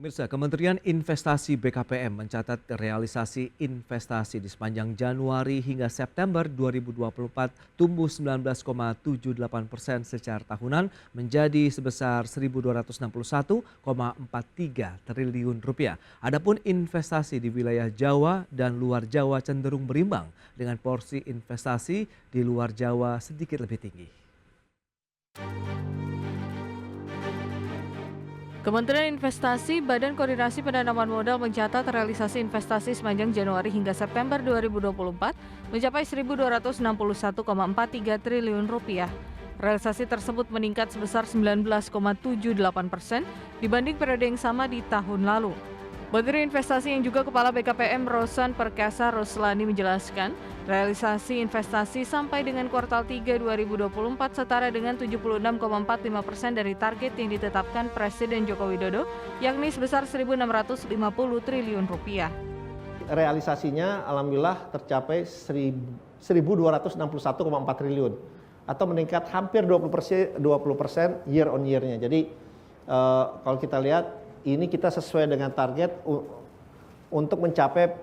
Pemirsa, Kementerian Investasi BKPM mencatat realisasi investasi di sepanjang Januari hingga September 2024 tumbuh 19,78% secara tahunan menjadi sebesar 1.261,43 triliun rupiah. Adapun investasi di wilayah Jawa dan luar Jawa cenderung berimbang dengan porsi investasi di luar Jawa sedikit lebih tinggi. Kementerian Investasi Badan Koordinasi Penanaman Modal mencatat realisasi investasi sepanjang Januari hingga September 2024 mencapai 1.261,43 triliun rupiah. Realisasi tersebut meningkat sebesar 19,78% dibanding periode yang sama di tahun lalu. Menteri Investasi yang juga Kepala BKPM Rosan Perkasa Roslani menjelaskan, realisasi investasi sampai dengan kuartal 3 2024 setara dengan 76,45% dari target yang ditetapkan Presiden Joko Widodo, yakni sebesar 1.650 triliun rupiah. Realisasinya alhamdulillah tercapai 1.261,4 triliun atau meningkat hampir 20% year on year-nya. Jadi kalau kita lihat ini kita sesuai dengan target untuk mencapai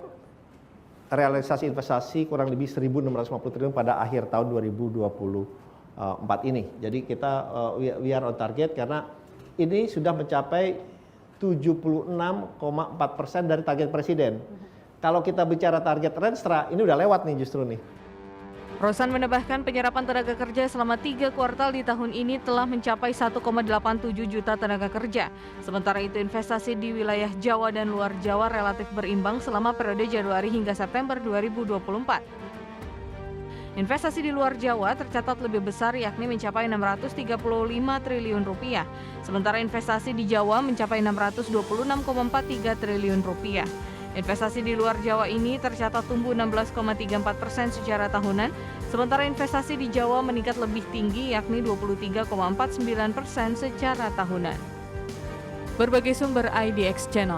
realisasi investasi kurang lebih 1.650 triliun pada akhir tahun 2024 ini. Jadi kita we are on target karena ini sudah mencapai 76,4% dari target presiden. Kalau kita bicara target Renstra, ini udah lewat nih justru nih. Rosan menambahkan penyerapan tenaga kerja selama 3 kuartal di tahun ini telah mencapai 1,87 juta tenaga kerja. Sementara itu investasi di wilayah Jawa dan luar Jawa relatif berimbang selama periode Januari hingga September 2024. Investasi di luar Jawa tercatat lebih besar yakni mencapai 635 triliun rupiah. Sementara investasi di Jawa mencapai 626,43 triliun rupiah. Investasi di luar Jawa ini tercatat tumbuh 16,34% secara tahunan, sementara investasi di Jawa meningkat lebih tinggi yakni 23,49% secara tahunan. Berbagai sumber IDX Channel.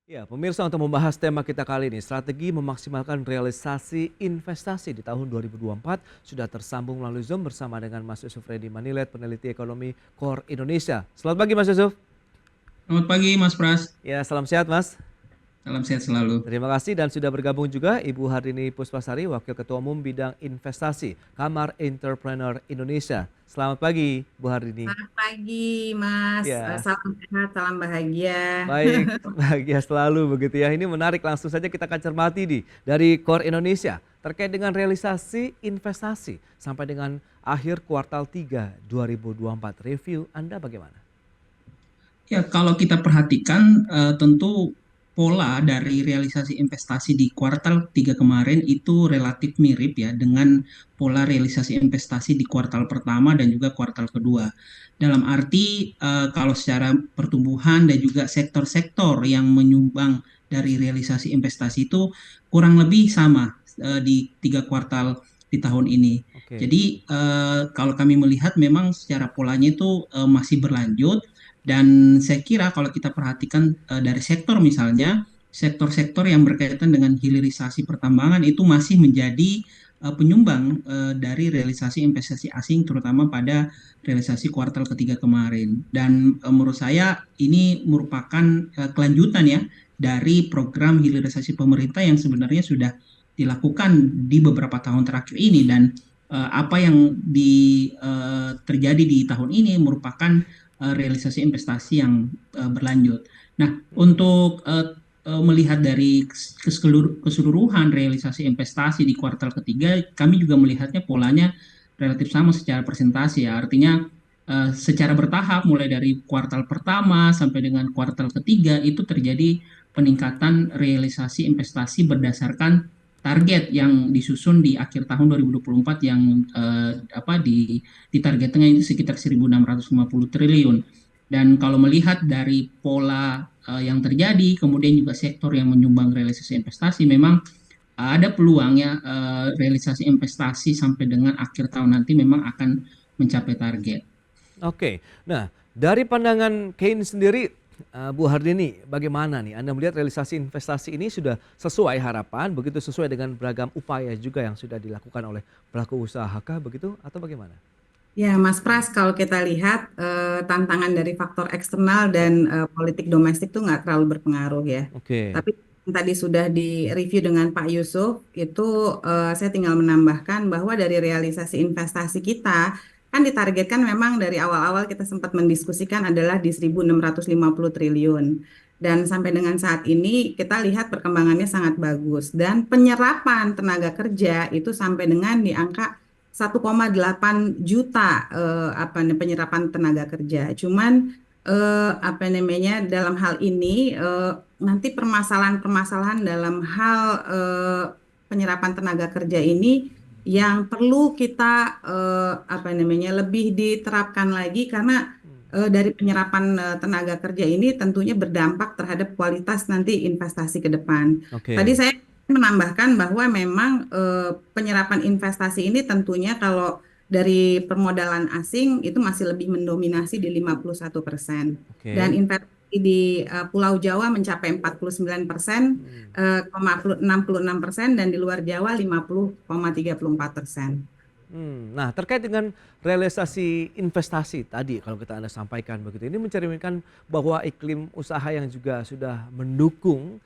Ya, pemirsa, untuk membahas tema kita kali ini, strategi memaksimalkan realisasi investasi di tahun 2024 sudah tersambung melalui Zoom bersama dengan Mas Yusuf Reddy Manilet, peneliti ekonomi Core Indonesia. Selamat pagi Mas Yusuf. Selamat pagi Mas Pras. Ya, salam sehat Mas. Salam sehat selalu. Terima kasih dan sudah bergabung juga Ibu Hardini Puspasari, Wakil Ketua Umum Bidang Investasi Kamar Entrepreneur Indonesia. Selamat pagi Bu Hardini. Selamat pagi Mas, Ya. salam sehat, salam bahagia. Baik, bahagia selalu begitu ya. Ini menarik, langsung saja kita akan cermati dari Core Indonesia terkait dengan realisasi investasi sampai dengan akhir kuartal 3 2024. Review Anda bagaimana? Ya, kalau kita perhatikan tentu pola dari realisasi investasi di kuartal 3 kemarin itu relatif mirip ya dengan pola realisasi investasi di kuartal pertama dan juga kuartal kedua. Dalam arti kalau secara pertumbuhan dan juga sektor-sektor yang menyumbang dari realisasi investasi itu kurang lebih sama di 3 kuartal di tahun ini. Oke. Jadi kalau kami melihat memang secara polanya itu masih berlanjut. Dan saya kira kalau kita perhatikan dari sektor misalnya, sektor-sektor yang berkaitan dengan hilirisasi pertambangan itu masih menjadi penyumbang dari realisasi investasi asing terutama pada realisasi kuartal ketiga kemarin. Dan menurut saya ini merupakan kelanjutan ya dari program hilirisasi pemerintah yang sebenarnya sudah dilakukan di beberapa tahun terakhir ini dan apa yang terjadi di tahun ini merupakan realisasi investasi yang berlanjut. Nah, untuk melihat dari keseluruhan realisasi investasi di kuartal ketiga, kami juga melihatnya polanya relatif sama secara persentase ya. Artinya secara bertahap mulai dari kuartal pertama sampai dengan kuartal ketiga itu terjadi peningkatan realisasi investasi berdasarkan target yang disusun di akhir tahun 2024 yang ditargetnya itu sekitar 1.650 triliun. Dan kalau melihat dari pola yang terjadi, kemudian juga sektor yang menyumbang realisasi investasi, memang ada peluangnya realisasi investasi sampai dengan akhir tahun nanti memang akan mencapai target. Oke, nah dari pandangan Keynes sendiri, Bu Hardini, bagaimana nih Anda melihat realisasi investasi ini sudah sesuai harapan, begitu sesuai dengan beragam upaya juga yang sudah dilakukan oleh pelaku usaha kah begitu atau bagaimana? Ya, Mas Pras, kalau kita lihat tantangan dari faktor eksternal dan politik domestik itu nggak terlalu berpengaruh ya. Oke, Tapi yang tadi sudah direview dengan Pak Yusuf, itu saya tinggal menambahkan bahwa dari realisasi investasi kita, kan ditargetkan memang dari awal-awal kita sempat mendiskusikan adalah di 1.650 triliun. Dan sampai dengan saat ini kita lihat perkembangannya sangat bagus. Dan penyerapan tenaga kerja itu sampai dengan di angka 1,8 juta penyerapan tenaga kerja. Cuman apa namanya dalam hal ini nanti permasalahan-permasalahan dalam hal penyerapan tenaga kerja ini yang perlu kita apa namanya lebih diterapkan lagi karena dari penyerapan tenaga kerja ini tentunya berdampak terhadap kualitas nanti investasi ke depan. Tadi oke. saya menambahkan bahwa memang penyerapan investasi ini tentunya kalau dari permodalan asing itu masih lebih mendominasi di 51%. Dan Oke. investasi di Pulau Jawa mencapai 49%, 66%, dan di luar Jawa 50,34%. Nah, terkait dengan realisasi investasi tadi kalau Anda sampaikan begitu, ini mencerminkan bahwa iklim usaha yang juga sudah mendukung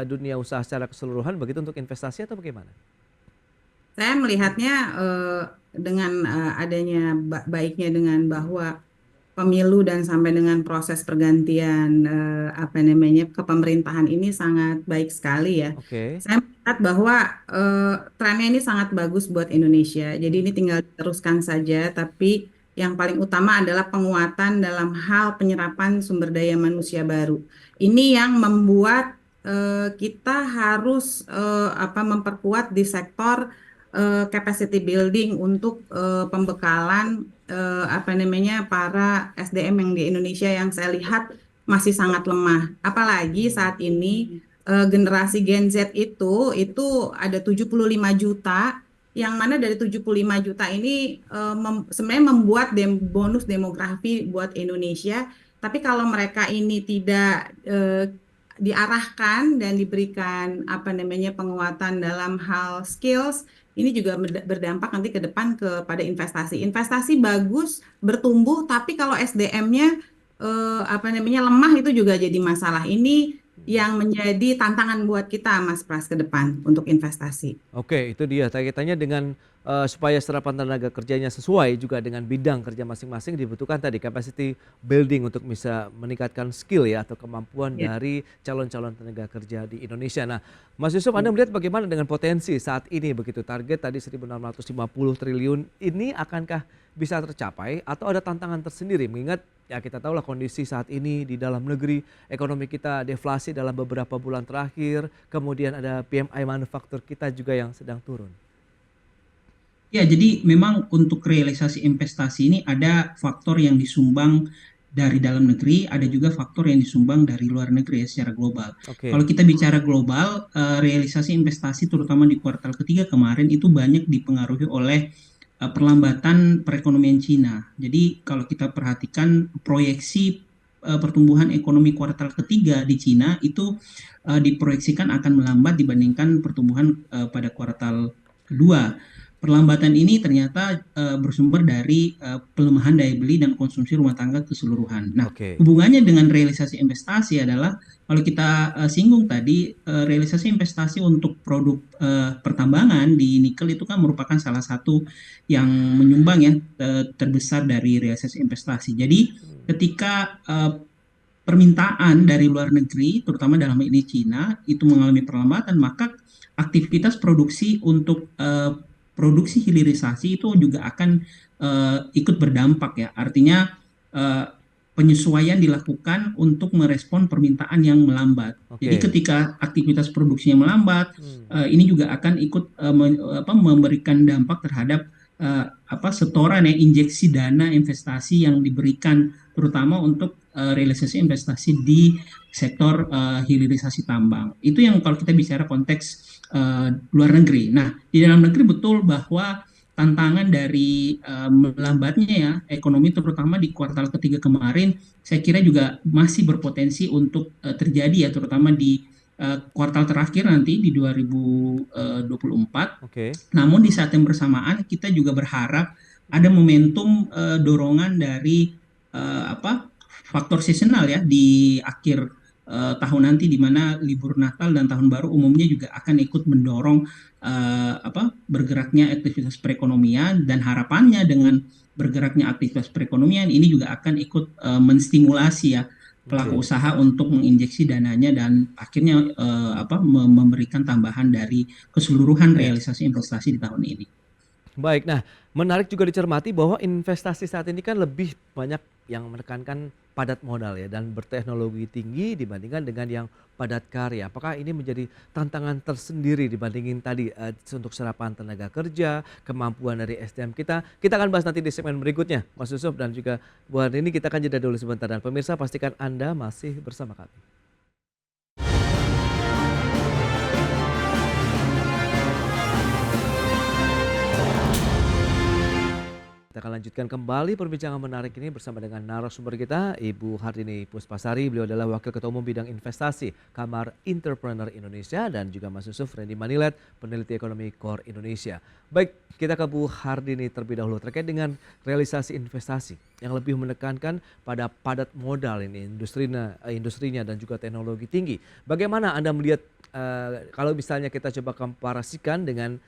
dunia usaha secara keseluruhan begitu untuk investasi atau bagaimana? Saya melihatnya dengan adanya baiknya dengan bahwa pemilu dan sampai dengan proses pergantian apa namanya kepemerintahan ini sangat baik sekali ya. Oke. Saya melihat bahwa trennya ini sangat bagus buat Indonesia. Jadi ini tinggal diteruskan saja, tapi yang paling utama adalah penguatan dalam hal penyerapan sumber daya manusia baru. Ini yang membuat kita harus memperkuat di sektor capacity building untuk pembekalan apa namanya para SDM yang di Indonesia yang saya lihat masih sangat lemah. Apalagi saat ini generasi Gen Z itu ada 75 juta, yang mana dari 75 juta ini sebenarnya membuat bonus demografi buat Indonesia. Tapi kalau mereka ini tidak diarahkan dan diberikan apa namanya penguatan dalam hal skills, ini juga berdampak nanti ke depan kepada investasi. Investasi bagus, bertumbuh, tapi kalau SDM-nya apa namanya lemah itu juga jadi masalah. Ini yang menjadi tantangan buat kita, Mas Pras, ke depan untuk investasi. Oke, itu dia kaitannya dengan supaya serapan tenaga kerjanya sesuai juga dengan bidang kerja masing-masing dibutuhkan tadi capacity building untuk bisa meningkatkan skill ya atau kemampuan Ya. dari calon-calon tenaga kerja di Indonesia. Nah, Mas Yusuf, Anda melihat bagaimana dengan potensi saat ini begitu target tadi 1.650 triliun ini akankah bisa tercapai atau ada tantangan tersendiri mengingat ya kita tahu lah kondisi saat ini di dalam negeri ekonomi kita deflasi dalam beberapa bulan terakhir, kemudian ada PMI manufaktur kita juga yang sedang turun. Ya, jadi memang untuk realisasi investasi ini ada faktor yang disumbang dari dalam negeri, ada juga faktor yang disumbang dari luar negeri ya secara global. Kalau Oke. kita bicara global, realisasi investasi terutama di kuartal ketiga kemarin itu banyak dipengaruhi oleh perlambatan perekonomian Cina. Jadi kalau kita perhatikan proyeksi pertumbuhan ekonomi kuartal ketiga di Cina itu diproyeksikan akan melambat dibandingkan pertumbuhan pada kuartal kedua. Perlambatan ini ternyata bersumber dari pelemahan daya beli dan konsumsi rumah tangga keseluruhan. Nah, Oke. hubungannya dengan realisasi investasi adalah kalau kita singgung tadi realisasi investasi untuk produk pertambangan di nikel itu kan merupakan salah satu yang menyumbang ya terbesar dari realisasi investasi. Jadi ketika permintaan dari luar negeri, terutama dalam hal ini Cina, itu mengalami perlambatan, maka aktivitas produksi untuk produksi hilirisasi itu juga akan ikut berdampak ya. Artinya uh, penyesuaian dilakukan untuk merespon permintaan yang melambat. Jadi Oke. ketika aktivitas produksinya melambat, ini juga akan ikut memberikan dampak terhadap setoran ya injeksi dana investasi yang diberikan terutama untuk realisasi investasi di sektor hilirisasi tambang. Itu yang kalau kita bicara konteks luar negeri. Nah, di dalam negeri betul bahwa tantangan dari melambatnya ya ekonomi terutama di kuartal ketiga kemarin saya kira juga masih berpotensi untuk terjadi ya terutama di kuartal terakhir nanti di 2024. Oke. Namun di saat yang bersamaan kita juga berharap ada momentum dorongan dari faktor seasonal ya di akhir tahun nanti, di mana libur Natal dan Tahun Baru umumnya juga akan ikut mendorong bergeraknya aktivitas perekonomian, dan harapannya dengan bergeraknya aktivitas perekonomian ini juga akan ikut menstimulasi ya pelaku Oke. usaha untuk menginjeksi dananya, dan akhirnya memberikan tambahan dari keseluruhan Ya. realisasi investasi di tahun ini. Baik, nah menarik juga dicermati bahwa investasi saat ini kan lebih banyak yang menekankan padat modal ya dan berteknologi tinggi dibandingkan dengan yang padat karya. Apakah ini menjadi tantangan tersendiri dibandingin tadi untuk serapan tenaga kerja, kemampuan dari SDM kita? Kita akan bahas nanti di segmen berikutnya, Mas Yusuf dan juga Bu Hardini. Kita akan jeda dulu sebentar, dan pemirsa pastikan Anda masih bersama kami. Kita akan lanjutkan kembali perbincangan menarik ini bersama dengan narasumber kita, Ibu Hardini Puspasari. Beliau adalah Wakil Ketua Umum Bidang Investasi Kamar Entrepreneur Indonesia, dan juga Mas Yusuf Randy Manilet, Peneliti Ekonomi Core Indonesia. Baik, kita ke Bu Hardini terlebih dahulu terkait dengan realisasi investasi yang lebih menekankan pada padat modal ini, industrinya dan juga teknologi tinggi. Bagaimana Anda melihat kalau misalnya kita coba komparasikan dengan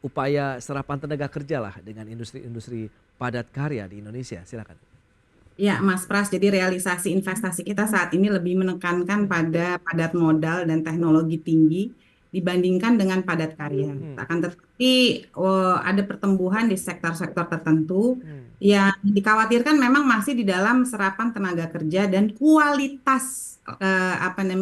upaya serapan tenaga kerja lah dengan industri-industri padat karya di Indonesia? Silakan. Ya, Mas Pras, jadi realisasi investasi kita saat ini lebih menekankan pada padat modal dan teknologi tinggi dibandingkan dengan padat karya. Hmm. Akan tetapi ada pertumbuhan di sektor-sektor tertentu Hmm. yang dikhawatirkan memang masih di dalam serapan tenaga kerja dan kualitas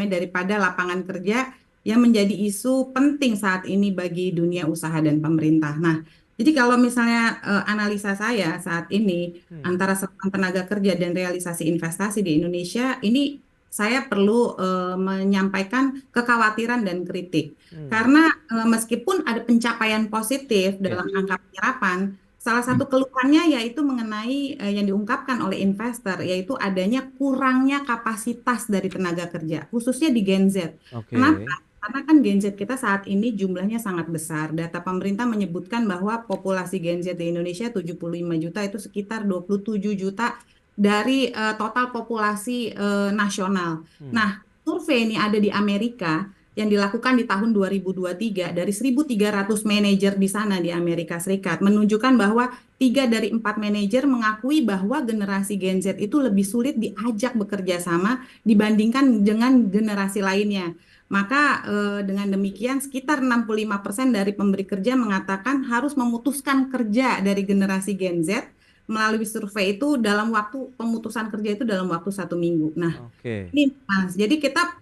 daripada lapangan kerja yang menjadi isu penting saat ini bagi dunia usaha dan pemerintah. Nah, jadi kalau misalnya analisa saya saat ini antara serapan tenaga kerja dan realisasi investasi di Indonesia, ini saya perlu menyampaikan kekhawatiran dan kritik. Karena meskipun ada pencapaian positif dalam angka penyerapan, salah satu keluhannya yaitu mengenai yang diungkapkan oleh investor, yaitu adanya kurangnya kapasitas dari tenaga kerja, khususnya di Gen Z. Oke. Kenapa? Karena kan Gen Z kita saat ini jumlahnya sangat besar. Data pemerintah menyebutkan bahwa populasi Gen Z di Indonesia 75 juta, itu sekitar 27 juta dari total populasi nasional. Nah, survei ini ada di Amerika yang dilakukan di tahun 2023 dari 1.300 manajer di sana di Amerika Serikat, menunjukkan bahwa 3 dari 4 manajer mengakui bahwa generasi Gen Z itu lebih sulit diajak bekerja sama dibandingkan dengan generasi lainnya. Maka dengan demikian sekitar 65% dari pemberi kerja mengatakan harus memutuskan kerja dari generasi Gen Z melalui survei itu dalam waktu pemutusan kerja itu dalam waktu 1 minggu. Nah, ini Mas, jadi kita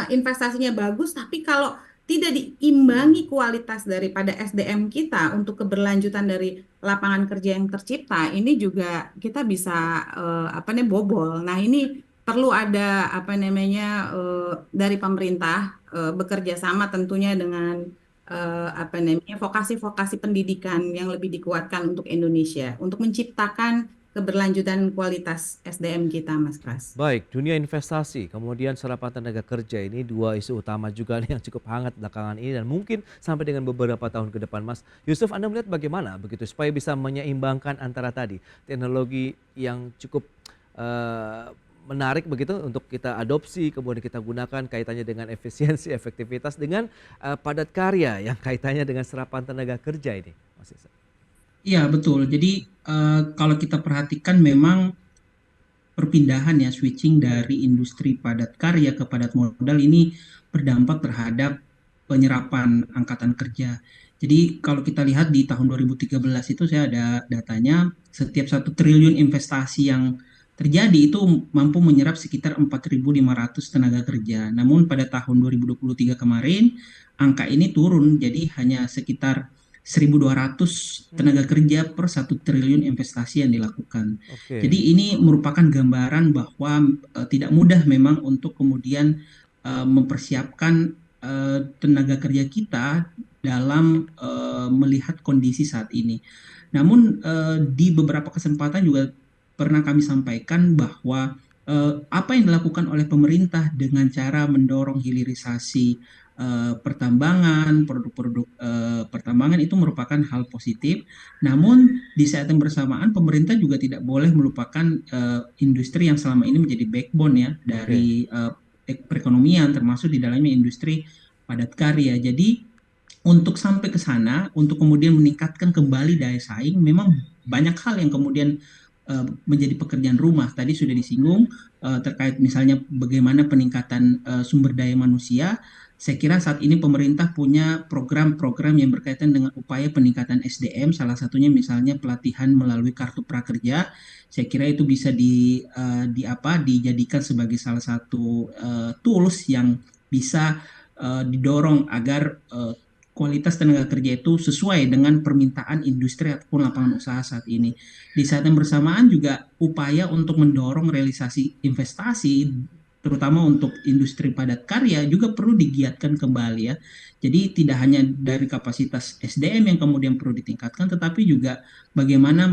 investasinya bagus, tapi kalau tidak diimbangi kualitas daripada SDM kita untuk keberlanjutan dari lapangan kerja yang tercipta, ini juga kita bisa bobol. Nah, ini perlu ada dari pemerintah bekerja sama tentunya dengan vokasi-vokasi pendidikan yang lebih dikuatkan untuk Indonesia untuk menciptakan keberlanjutan kualitas SDM kita, Mas Pras. Baik, dunia investasi, kemudian serapan tenaga kerja, ini dua isu utama juga nih yang cukup hangat belakangan ini dan mungkin sampai dengan beberapa tahun ke depan. Mas Yusuf, Anda melihat bagaimana begitu supaya bisa menyeimbangkan antara tadi teknologi yang cukup menarik begitu untuk kita adopsi, kemudian kita gunakan kaitannya dengan efisiensi, efektivitas, dengan padat karya yang kaitannya dengan serapan tenaga kerja ini, Mas Yusuf? Iya, betul. Jadi kalau kita perhatikan memang perpindahan ya, switching dari industri padat karya ke padat modal ini berdampak terhadap penyerapan angkatan kerja. Jadi kalau kita lihat di tahun 2013 itu, saya ada datanya, setiap 1 triliun investasi yang terjadi itu mampu menyerap sekitar 4.500 tenaga kerja. Namun pada tahun 2023 kemarin angka ini turun jadi hanya sekitar 1.200 tenaga kerja per 1 triliun investasi yang dilakukan. Jadi ini merupakan gambaran bahwa tidak mudah memang untuk kemudian mempersiapkan tenaga kerja kita dalam melihat kondisi saat ini. Namun di beberapa kesempatan juga pernah kami sampaikan bahwa apa yang dilakukan oleh pemerintah dengan cara mendorong hilirisasi pertambangan, produk-produk pertambangan itu merupakan hal positif. Namun di saat yang bersamaan pemerintah juga tidak boleh melupakan industri yang selama ini menjadi backbone ya Oke. dari perekonomian, termasuk di dalamnya industri padat karya. Jadi untuk sampai ke sana, untuk kemudian meningkatkan kembali daya saing, memang banyak hal yang kemudian menjadi pekerjaan rumah. Tadi sudah disinggung terkait misalnya bagaimana peningkatan sumber daya manusia. Saya kira saat ini pemerintah punya program-program yang berkaitan dengan upaya peningkatan SDM, salah satunya misalnya pelatihan melalui kartu prakerja. Saya kira itu bisa dijadikan sebagai salah satu tools yang bisa didorong agar kualitas tenaga kerja itu sesuai dengan permintaan industri ataupun lapangan usaha saat ini. Di saat yang bersamaan juga upaya untuk mendorong realisasi investasi, terutama untuk industri padat karya juga perlu digiatkan kembali ya. Jadi tidak hanya dari kapasitas SDM yang kemudian perlu ditingkatkan, tetapi juga bagaimana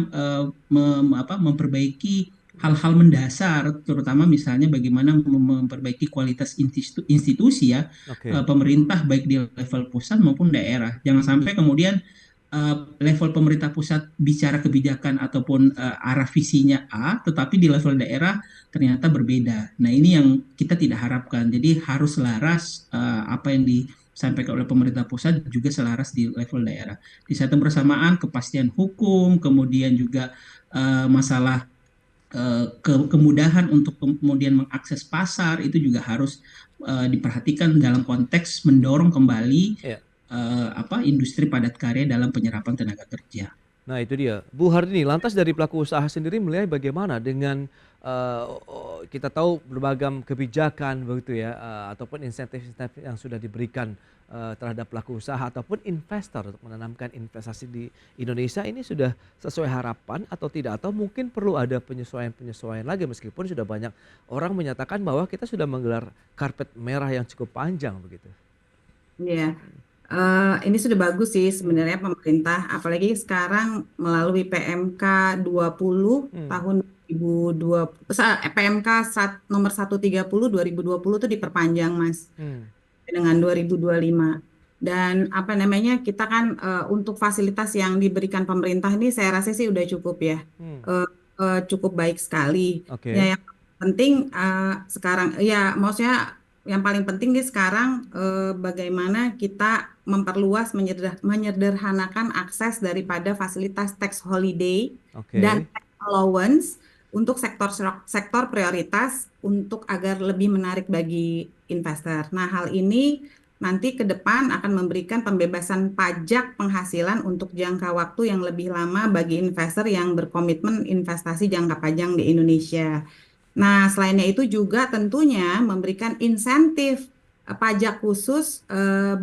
memperbaiki hal-hal mendasar, terutama misalnya bagaimana memperbaiki kualitas institusi ya, Oke. pemerintah baik di level pusat maupun daerah. Jangan sampai kemudian level pemerintah pusat bicara kebijakan ataupun arah visinya A, tetapi di level daerah ternyata berbeda. Nah ini yang kita tidak harapkan. Jadi harus selaras apa yang disampaikan oleh pemerintah pusat juga selaras di level daerah. Di saat yang bersamaan kepastian hukum, kemudian juga masalah kemudahan untuk kemudian mengakses pasar itu juga harus diperhatikan dalam konteks mendorong kembali Ya. industri padat karya dalam penyerapan tenaga kerja. Nah itu dia. Bu Hardini, lantas dari pelaku usaha sendiri melihat bagaimana dengan kita tahu berbagai kebijakan begitu ya, ataupun insentif-insentif yang sudah diberikan terhadap pelaku usaha ataupun investor untuk menanamkan investasi di Indonesia ini sudah sesuai harapan atau tidak? Atau mungkin perlu ada penyesuaian-penyesuaian lagi meskipun sudah banyak orang menyatakan bahwa kita sudah menggelar karpet merah yang cukup panjang begitu. Iya. Ini sudah bagus sih Hmm. sebenarnya pemerintah, apalagi sekarang melalui PMK 20 Hmm. tahun 2020, PMK nomor 130 2020 itu diperpanjang Mas Hmm. dengan 2025. Dan apa namanya kita kan untuk fasilitas yang diberikan pemerintah ini saya rasa sih udah cukup ya. Hmm. Eh, Cukup baik sekali. Oke. Ya yang penting sekarang ya maksudnya yang paling penting nih sekarang bagaimana kita memperluas menyederhanakan akses daripada fasilitas tax holiday dan Oke. tax allowance untuk sektor prioritas untuk agar lebih menarik bagi investor. Nah, hal ini nanti ke depan akan memberikan pembebasan pajak penghasilan untuk jangka waktu yang lebih lama bagi investor yang berkomitmen investasi jangka panjang di Indonesia. Nah, selainnya itu juga tentunya memberikan insentif pajak khusus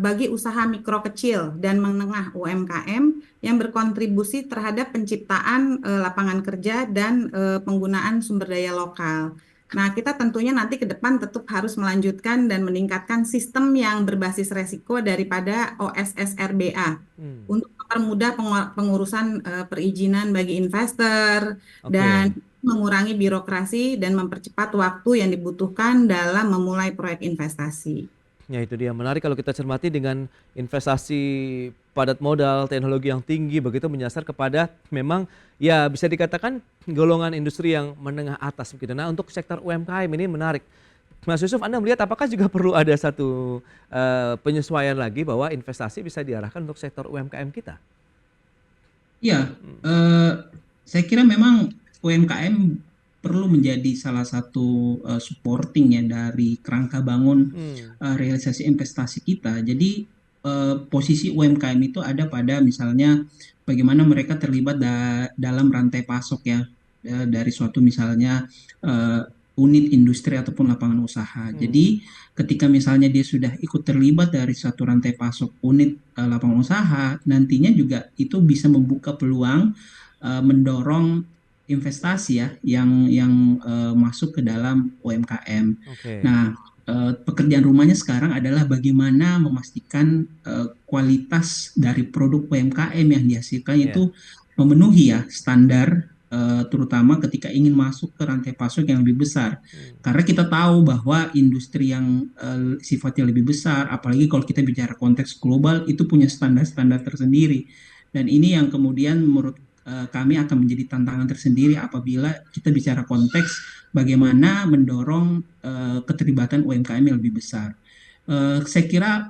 bagi usaha mikro kecil dan menengah UMKM yang berkontribusi terhadap penciptaan lapangan kerja dan penggunaan sumber daya lokal. Nah, kita tentunya nanti ke depan tetap harus melanjutkan dan meningkatkan sistem yang berbasis resiko daripada OSSRBA Hmm. untuk mempermudah pengurusan perizinan bagi investor dan Oke. mengurangi birokrasi dan mempercepat waktu yang dibutuhkan dalam memulai proyek investasi. Ya itu dia, menarik kalau kita cermati dengan investasi padat modal, teknologi yang tinggi begitu menyasar kepada memang ya bisa dikatakan golongan industri yang menengah atas begitu. Nah untuk sektor UMKM ini menarik. Mas Yusuf, Anda melihat apakah juga perlu ada satu penyesuaian lagi bahwa investasi bisa diarahkan untuk sektor UMKM kita? Ya, Hmm. saya kira memang UMKM perlu menjadi salah satu supporting ya dari kerangka bangun Hmm. realisasi investasi kita. Jadi posisi UMKM itu ada pada misalnya bagaimana mereka terlibat dalam rantai pasok ya, dari suatu misalnya eh, unit industri ataupun lapangan usaha. Hmm. Jadi ketika misalnya dia sudah ikut terlibat dari suatu rantai pasok unit lapangan usaha, nantinya juga itu bisa membuka peluang mendorong investasi ya yang masuk ke dalam UMKM. Oke. Nah, pekerjaan rumahnya sekarang adalah bagaimana memastikan kualitas dari produk UMKM yang dihasilkan Ya. itu memenuhi ya standar terutama ketika ingin masuk ke rantai pasok yang lebih besar. Karena kita tahu bahwa industri yang sifatnya lebih besar, apalagi kalau kita bicara konteks global, itu punya standar-standar tersendiri. Dan ini yang kemudian menurut kami akan menjadi tantangan tersendiri apabila kita bicara konteks bagaimana mendorong keterlibatan UMKM yang lebih besar. Saya kira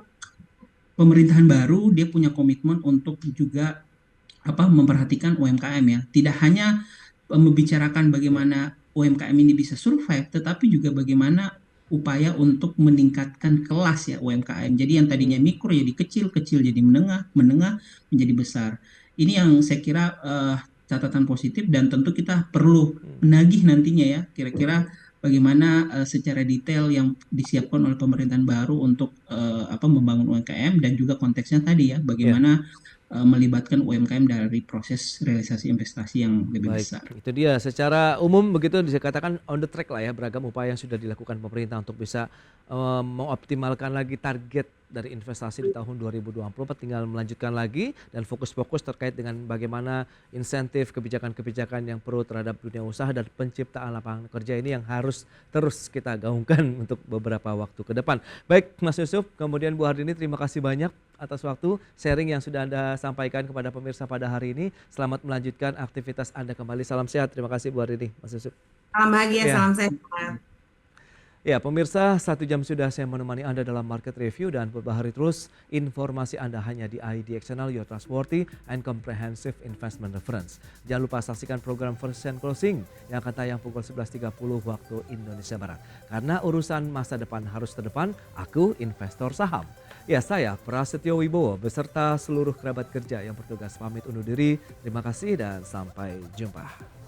pemerintahan baru dia punya komitmen untuk juga memperhatikan UMKM ya. Tidak hanya membicarakan bagaimana UMKM ini bisa survive, tetapi juga bagaimana upaya untuk meningkatkan kelas ya UMKM. Jadi yang tadinya mikro jadi kecil, kecil jadi menengah, menengah menjadi besar. Ini yang saya kira catatan positif dan tentu kita perlu menagih nantinya ya, kira-kira bagaimana secara detail yang disiapkan oleh pemerintahan baru untuk membangun UMKM dan juga konteksnya tadi ya, bagaimana melibatkan UMKM dari proses realisasi investasi yang lebih Baik, besar. itu dia. Secara umum begitu bisa katakan on the track lah ya, beragam upaya yang sudah dilakukan pemerintah untuk bisa mengoptimalkan lagi target dari investasi di tahun 2024, tinggal melanjutkan lagi dan fokus-fokus terkait dengan bagaimana insentif kebijakan-kebijakan yang perlu terhadap dunia usaha dan penciptaan lapangan kerja ini yang harus terus kita gaungkan untuk beberapa waktu ke depan. Baik Mas Yusuf, kemudian Bu Hardini, terima kasih banyak atas waktu sharing yang sudah Anda sampaikan kepada pemirsa pada hari ini. Selamat melanjutkan aktivitas Anda kembali. Salam sehat. Terima kasih Bu Hardini, Mas Yusuf. Salam bahagia, Ya. salam sehat. Ya pemirsa, 1 jam sudah saya menemani Anda dalam market review dan berbahari terus informasi Anda hanya di IDX Channel, Your Trustworthy and Comprehensive Investment Reference. Jangan lupa saksikan program First and Closing yang akan tayang pukul 11.30 waktu Indonesia Barat. Karena urusan masa depan harus terdepan, aku investor saham. Ya, saya Prasetyo Wibowo beserta seluruh kerabat kerja yang bertugas pamit undur diri. Terima kasih dan sampai jumpa.